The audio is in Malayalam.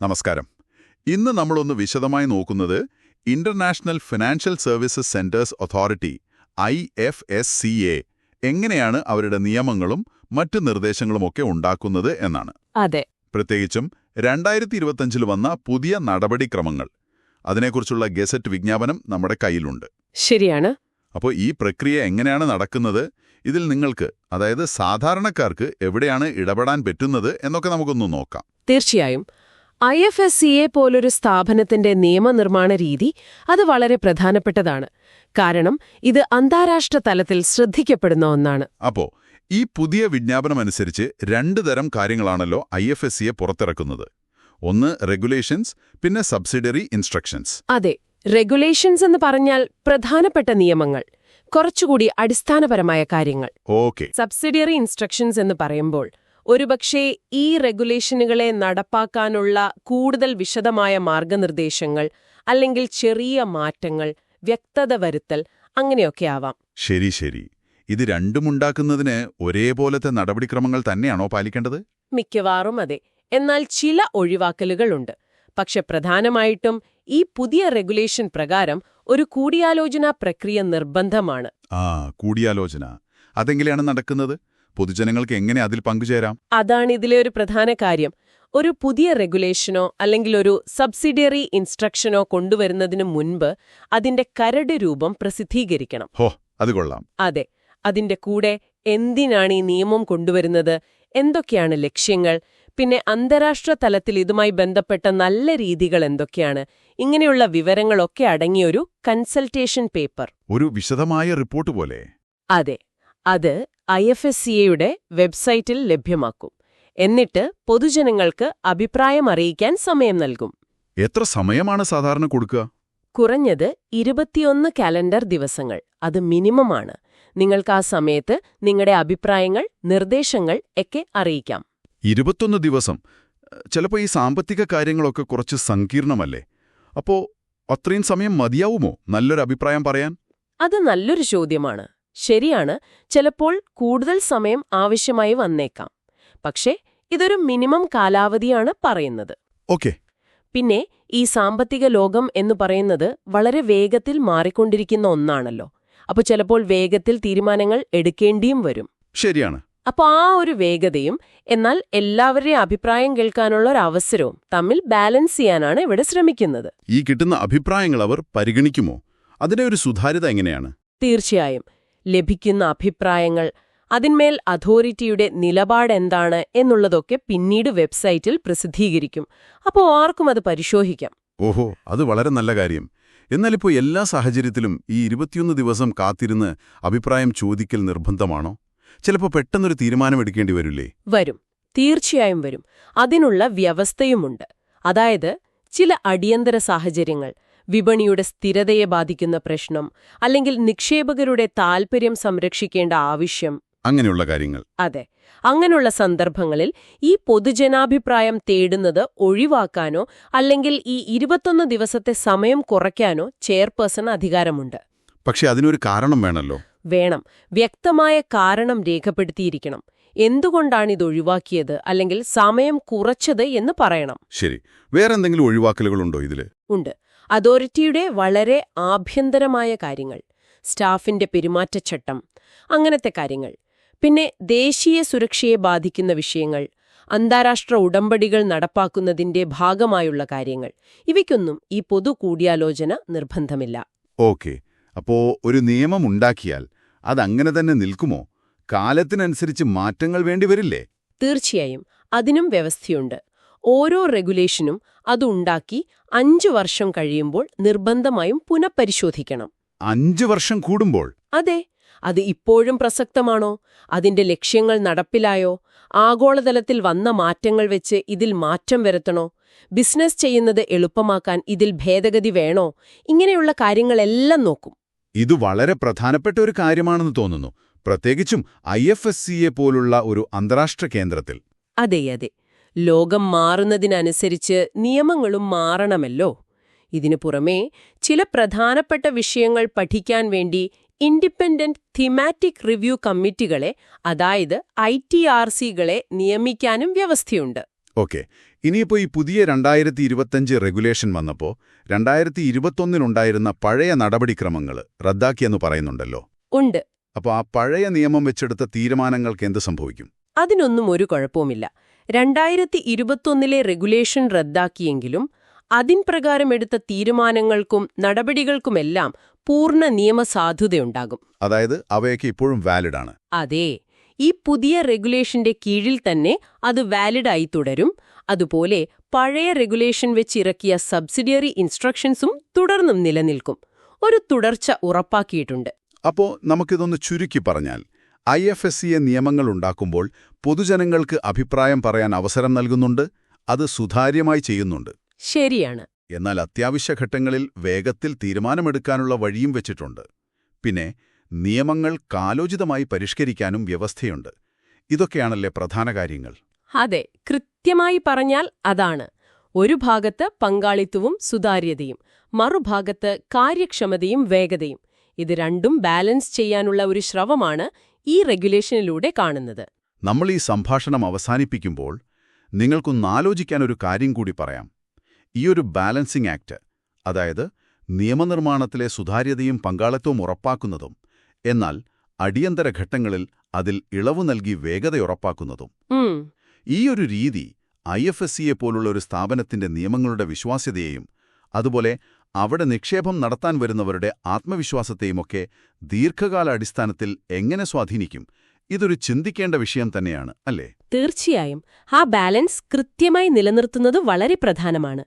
നമസ്കാരം. ഇന്ന് നമ്മളൊന്ന് വിശദമായി നോക്കുന്നത് international financial services centres authority IFSCA എങ്ങനെയാണ് അവരുടെ നിയമങ്ങളും മറ്റ് നിർദ്ദേശങ്ങളുമൊക്കെ ഉണ്ടാക്കുന്നത് എന്നാണ്. അതെ, പ്രത്യേകിച്ചും 2025 വന്ന പുതിയ നടപടിക്രമങ്ങൾ, അതിനെക്കുറിച്ചുള്ള ഗസറ്റ് വിജ്ഞാപനം നമ്മുടെ കയ്യിലുണ്ട്. ശരിയാണ്. അപ്പോൾ ഈ പ്രക്രിയ എങ്ങനെയാണ് നടക്കുന്നത്, ഇതിൽ നിങ്ങൾക്ക്, അതായത് സാധാരണക്കാർക്ക് എവിടെയാണ് ഇടപെടാൻ പറ്റുന്നത് എന്നൊക്കെ നമുക്കൊന്ന് നോക്കാം. തീർച്ചയായും. IFSCA പോലൊരു സ്ഥാപനത്തിന്റെ നിയമനിർമ്മാണ രീതി അത് വളരെ പ്രധാനപ്പെട്ടതാണ്. കാരണം ഇത് അന്താരാഷ്ട്ര തലത്തിൽ ശ്രദ്ധിക്കപ്പെടുന്ന ഒന്നാണ്. അപ്പോ ഈ പുതിയ വിജ്ഞാപനമനുസരിച്ച് 2 തരം കാര്യങ്ങളാണല്ലോ IFSCA പുറത്തിറക്കുന്നത്. ഒന്ന് റെഗുലേഷൻസ്, പിന്നെ സബ്സിഡറി ഇൻസ്ട്രക്ഷൻസ്. അതെ, റെഗുലേഷൻസ് എന്ന് പറഞ്ഞാൽ പ്രധാനപ്പെട്ട നിയമങ്ങൾ, കുറച്ചുകൂടി അടിസ്ഥാനപരമായ കാര്യങ്ങൾ. ഓക്കെ. സബ്സിഡിയറി ഇൻസ്ട്രക്ഷൻസ് എന്ന് പറയുമ്പോൾ ഒരുപക്ഷേ ഈ റെഗുലേഷനുകളെ നടപ്പാക്കാനുള്ള കൂടുതൽ വിശദമായ മാർഗനിർദ്ദേശങ്ങൾ, അല്ലെങ്കിൽ ചെറിയ മാറ്റങ്ങൾ, വ്യക്തത വരുത്തൽ, അങ്ങനെയൊക്കെ ആവാം. ശരി. ഇത് രണ്ടുമുണ്ടാക്കുന്നതിന് ഒരേപോലത്തെ നടപടിക്രമങ്ങൾ തന്നെയാണോ പാലിക്കേണ്ടത്? മിക്കവാറും അതെ. എന്നാൽ ചില ഒഴിവാക്കലുകളുണ്ട്. പക്ഷെ പ്രധാനമായിട്ടും ഈ പുതിയ റെഗുലേഷൻ പ്രകാരം ഒരു കൂടിയാലോചനാ പ്രക്രിയ നിർബന്ധമാണ്. കൂടിയാലോചന അതെങ്ങനെയാണ് നടക്കുന്നത്? പൊതുജനങ്ങൾക്ക് എങ്ങനെ അതിൽ പങ്കുചേരാം? അതാണ് ഇതിലെ ഒരു പ്രധാന കാര്യം. ഒരു പുതിയ റെഗുലേഷനോ അല്ലെങ്കിൽ ഒരു സബ്സിഡിയറി ഇൻസ്ട്രക്ഷനോ കൊണ്ടുവരുന്നതിന് മുൻപ് അതിന്റെ കരട് രൂപം പ്രസിദ്ധീകരിക്കണം. അത് കൊള്ളാം. അതെ, അതിന്റെ കൂടെ എന്തിനാണ് ഈ നിയമം കൊണ്ടുവരുന്നത്, എന്തൊക്കെയാണ് ലക്ഷ്യങ്ങൾ, പിന്നെ അന്താരാഷ്ട്ര തലത്തിൽ ഇതുമായി ബന്ധപ്പെട്ട നല്ല രീതികൾ എന്തൊക്കെയാണ്, ഇങ്ങനെയുള്ള വിവരങ്ങളൊക്കെ അടങ്ങിയൊരു കൺസൾട്ടേഷൻ പേപ്പർ. ഒരു വിശദമായ റിപ്പോർട്ട് പോലെ. അതെ, അത് IFSCAയുടെ വെബ്സൈറ്റിൽ ലഭ്യമാക്കും. എന്നിട്ട് പൊതുജനങ്ങൾക്ക് അഭിപ്രായം അറിയിക്കാൻ സമയം നൽകും. എത്ര സമയമാണ് സാധാരണ കൊടുക്കുക? കുറഞ്ഞത് 21 കാലണ്ടർ ദിവസങ്ങൾ. അത് മിനിമമാണ്. നിങ്ങൾക്ക് ആ സമയത്ത് നിങ്ങളുടെ അഭിപ്രായങ്ങൾ, നിർദ്ദേശങ്ങൾ ഒക്കെ അറിയിക്കാം. 21 ദിവസം. ചിലപ്പോൾ ഈ സാമ്പത്തിക കാര്യങ്ങളൊക്കെ കുറച്ച് സങ്കീർണമല്ലേ? അപ്പോ അത്രയും സമയം മതിയാവുമോ നല്ലൊരു അഭിപ്രായം പറയാൻ? അത് നല്ലൊരു ചോദ്യമാണ്. ശരിയാണ്, ചിലപ്പോൾ കൂടുതൽ സമയം ആവശ്യമായി വന്നേക്കാം. പക്ഷേ ഇതൊരു മിനിമം കാലാവധിയാണ് പറയുന്നത്. ഓക്കെ. പിന്നെ ഈ സാമ്പത്തിക ലോകം എന്ന് പറയുന്നത് വളരെ വേഗത്തിൽ മാറിക്കൊണ്ടിരിക്കുന്ന ഒന്നാണല്ലോ. അപ്പോൾ ചിലപ്പോൾ വേഗത്തിൽ തീരുമാനങ്ങൾ എടുക്കേണ്ടിയും വരും. ശരിയാണ്. അപ്പോൾ ആ ഒരു വേഗതയും എന്നാൽ എല്ലാവരുടെയും അഭിപ്രായം കേൾക്കാനുള്ള ഒരു അവസരവും തമ്മിൽ ബാലൻസ് ചെയ്യാനാണ് ഇവിടെ ശ്രമിക്കുന്നത്. ഈ കിട്ടുന്ന അഭിപ്രായങ്ങൾ അവർ പരിഗണിക്കുമോ? അതിന്റെ ഒരു സുതാര്യത എങ്ങനെയാണ്? തീർച്ചയായും. ലഭിക്കുന്ന അഭിപ്രായങ്ങൾ, അതിന്മേൽ അതോറിറ്റിയുടെ നിലപാടെന്താണ് എന്നുള്ളതൊക്കെ പിന്നീട് വെബ്സൈറ്റിൽ പ്രസിദ്ധീകരിക്കും. അപ്പോൾ ആർക്കും അത് പരിശോധിക്കാം. ഓഹോ, അത് വളരെ നല്ല കാര്യം. എന്നാലിപ്പോൾ എല്ലാ സാഹചര്യത്തിലും ഈ 21 ദിവസം കാത്തിരുന്ന് അഭിപ്രായം ചോദിക്കൽ നിർബന്ധമാണോ? ചിലപ്പോൾ പെട്ടെന്നൊരു തീരുമാനമെടുക്കേണ്ടി വരില്ലേ? വരും, തീർച്ചയായും വരും. അതിനുള്ള വ്യവസ്ഥയുമുണ്ട്. അതായത് ചില അടിയന്തര സാഹചര്യങ്ങൾ, വിപണിയുടെ സ്ഥിരതയെ ബാധിക്കുന്ന പ്രശ്നം, അല്ലെങ്കിൽ നിക്ഷേപകരുടെ താൽപര്യം സംരക്ഷിക്കേണ്ട ആവശ്യം, അങ്ങനെയുള്ള കാര്യങ്ങൾ. അതെ, അങ്ങനെയുള്ള സന്ദർഭങ്ങളിൽ ഈ പൊതുജനാഭിപ്രായം തേടുന്നത് ഒഴിവാക്കാനോ അല്ലെങ്കിൽ ഈ 21 ദിവസത്തെ സമയം കുറയ്ക്കാനോ ചെയർപേഴ്സൺ അധികാരമുണ്ട്. പക്ഷെ അതിനൊരു കാരണം വേണമല്ലോ. വേണം. വ്യക്തമായ കാരണം രേഖപ്പെടുത്തിയിരിക്കണം. എന്തുകൊണ്ടാണ് ഇത് ഒഴിവാക്കിയത് അല്ലെങ്കിൽ സമയം കുറച്ചത് എന്ന് പറയണം. ശരി. വേറെന്തെങ്കിലും ഒഴിവാക്കലുകളുണ്ടോ ഇതില്? ഉണ്ട്. അതോറിറ്റിയുടെ വളരെ ആഭ്യന്തരമായ കാര്യങ്ങൾ, സ്റ്റാഫിന്റെ പെരുമാറ്റച്ചട്ടം, അങ്ങനത്തെ കാര്യങ്ങൾ. പിന്നെ ദേശീയ സുരക്ഷയെ ബാധിക്കുന്ന വിഷയങ്ങൾ, അന്താരാഷ്ട്ര ഉടമ്പടികൾ നടപ്പാക്കുന്നതിന്റെ ഭാഗമായുള്ള കാര്യങ്ങൾ, ഇവയ്ക്കൊന്നും ഈ പൊതു കൂടിയാലോചന നിർബന്ധമില്ല. ഓക്കെ. അപ്പോ ഒരു നിയമം ഉണ്ടാക്കിയാൽ അതങ്ങനെ തന്നെ നിൽക്കുമോ? കാലത്തിനനുസരിച്ച് മാറ്റങ്ങൾ വേണ്ടിവരില്ലേ? തീർച്ചയായും. അതിനും വ്യവസ്ഥയുണ്ട്. ഓരോ റെഗുലേഷനും അതുണ്ടാക്കി 5 വർഷം കഴിയുമ്പോൾ നിർബന്ധമായും പുനഃപരിശോധിക്കണം. 5 വർഷം കൂടുമ്പോൾ? അതെ. അത് ഇപ്പോഴും പ്രസക്തമാണോ? അതിന്റെ ലക്ഷ്യങ്ങൾ നടപ്പിലായോ? ആഗോളതലത്തിൽ വന്ന മാറ്റങ്ങൾ വെച്ച് ഇതിൽ മാറ്റം വരുത്തണോ? ബിസിനസ് ചെയ്യുന്നത് എളുപ്പമാക്കാൻ ഇതിൽ ഭേദഗതി വേണോ? ഇങ്ങനെയുള്ള കാര്യങ്ങളെല്ലാം നോക്കും. ഇത് വളരെ പ്രധാനപ്പെട്ട ഒരു കാര്യമാണെന്ന് തോന്നുന്നു, പ്രത്യേകിച്ചും IFSCA പോലുള്ള ഒരു അന്താരാഷ്ട്ര കേന്ദ്രത്തിൽ. അതെ. ലോകം മാറുന്നതിനനുസരിച്ച് നിയമങ്ങളും മാറണമല്ലോ. ഇതിനു പുറമേ ചില പ്രധാനപ്പെട്ട വിഷയങ്ങൾ പഠിക്കാൻ വേണ്ടി ഇൻഡിപെൻഡന്റ് തീമാറ്റിക് റിവ്യൂ കമ്മിറ്റികളെ, അതായത് ITRCകളെ നിയമിക്കാനും വ്യവസ്ഥയുണ്ട്. ഓക്കെ. ഇനിയിപ്പോൾ ഈ പുതിയ 2025 റെഗുലേഷൻ വന്നപ്പോൾ 2021-ലുണ്ടായിരുന്ന പഴയ നടപടിക്രമങ്ങൾ റദ്ദാക്കിയെന്ന് പറയുന്നുണ്ടല്ലോ. ഉണ്ട്. അപ്പോൾ ആ പഴയ നിയമം വെച്ചെടുത്ത തീരുമാനങ്ങൾക്ക് എന്ത് സംഭവിക്കും? അതിനൊന്നും ഒരു കുഴപ്പവുമില്ല. 2021-ലെ റെഗുലേഷൻ റദ്ദാക്കിയെങ്കിലും അതിൻ പ്രകാരം എടുത്ത തീരുമാനങ്ങൾക്കും നടപടികൾക്കുമെല്ലാം പൂർണ്ണ നിയമസാധുതയുണ്ടാകും. അതായത് അവയൊക്കെ ഇപ്പോഴും വാലിഡാണ്. അതെ, ഈ പുതിയ റെഗുലേഷന്റെ കീഴിൽ തന്നെ അത് വാലിഡായി തുടരും. അതുപോലെ പഴയ റെഗുലേഷൻ വെച്ചിറക്കിയ സബ്സിഡിയറി ഇൻസ്ട്രക്ഷൻസും തുടർന്നും നിലനിൽക്കും. ഒരു തുടർച്ച ഉറപ്പാക്കിയിട്ടുണ്ട്. അപ്പോൾ നമുക്കിതൊന്ന് ചുരുക്കി പറഞ്ഞാൽ, IFSCA നിയമങ്ങൾ ഉണ്ടാക്കുമ്പോൾ പൊതുജനങ്ങൾക്ക് അഭിപ്രായം പറയാൻ അവസരം നൽകുന്നുണ്ട്, അത് സുതാര്യമായി ചെയ്യുന്നുണ്ട്. ശരിയാണ്. എന്നാൽ അത്യാവശ്യ ഘട്ടങ്ങളിൽ വേഗത്തിൽ തീരുമാനമെടുക്കാനുള്ള വഴിയും വെച്ചിട്ടുണ്ട്. പിന്നെ നിയമങ്ങൾ കാലോചിതമായി പരിഷ്കരിക്കാനും വ്യവസ്ഥയുണ്ട്. ഇതൊക്കെയാണല്ലേ പ്രധാന കാര്യങ്ങൾ? അതെ, കൃത്യമായി പറഞ്ഞാൽ അതാണ്. ഒരു ഭാഗത്ത് പങ്കാളിത്തവും സുതാര്യതയും, മറുഭാഗത്ത് കാര്യക്ഷമതയും വേഗതയും. ഇത് രണ്ടും ബാലൻസ് ചെയ്യാനുള്ള ഒരു ശ്രമമാണ് ഈ റെഗുലേഷനിലൂടെ കാണുന്നത്. നമ്മൾ ഈ സംഭാഷണം അവസാനിപ്പിക്കുമ്പോൾ നിങ്ങൾക്കൊന്ന് ആലോചിക്കാനൊരു കാര്യം കൂടി പറയാം. ഈയൊരു ബാലൻസിംഗ് ആക്ട്, അതായത് നിയമനിർമ്മാണത്തിലെ സുതാര്യതയും പങ്കാളിത്തവും ഉറപ്പാക്കുന്നതും, എന്നാൽ അടിയന്തര ഘട്ടങ്ങളിൽ അതിൽ ഇളവു നൽകി വേഗത ഉറപ്പാക്കുന്നതും, ഈയൊരു രീതി IFSCA പോലുള്ള ഒരു സ്ഥാപനത്തിന്റെ നിയമങ്ങളുടെ വിശ്വാസ്യതയെയും അതുപോലെ അവിടെ നിക്ഷേപം നടത്താൻ വരുന്നവരുടെ ആത്മവിശ്വാസത്തെയുമൊക്കെ ദീർഘകാലാടിസ്ഥാനത്തിൽ എങ്ങനെ സ്വാധീനിക്കും? ഇതൊരു ചിന്തിക്കേണ്ട വിഷയം തന്നെയാണ്, അല്ലേ? തീർച്ചയായും. ആ ബാലൻസ് കൃത്യമായി നിലനിർത്തുന്നത് വളരെ പ്രധാനമാണ്.